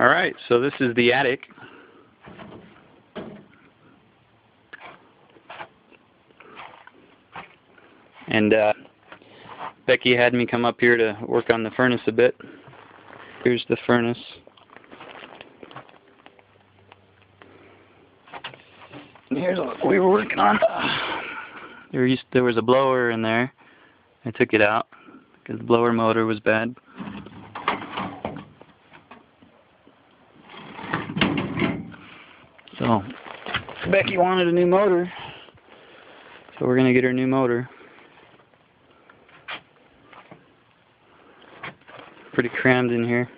Alright, so this is the attic. And Becky had me come up here to work on the furnace a bit. Here's the furnace. And here's what we were working on. There was a blower in there. I took it out because the blower motor was bad. So Becky wanted a new motor, so we're gonna get her a new motor. Pretty crammed in here.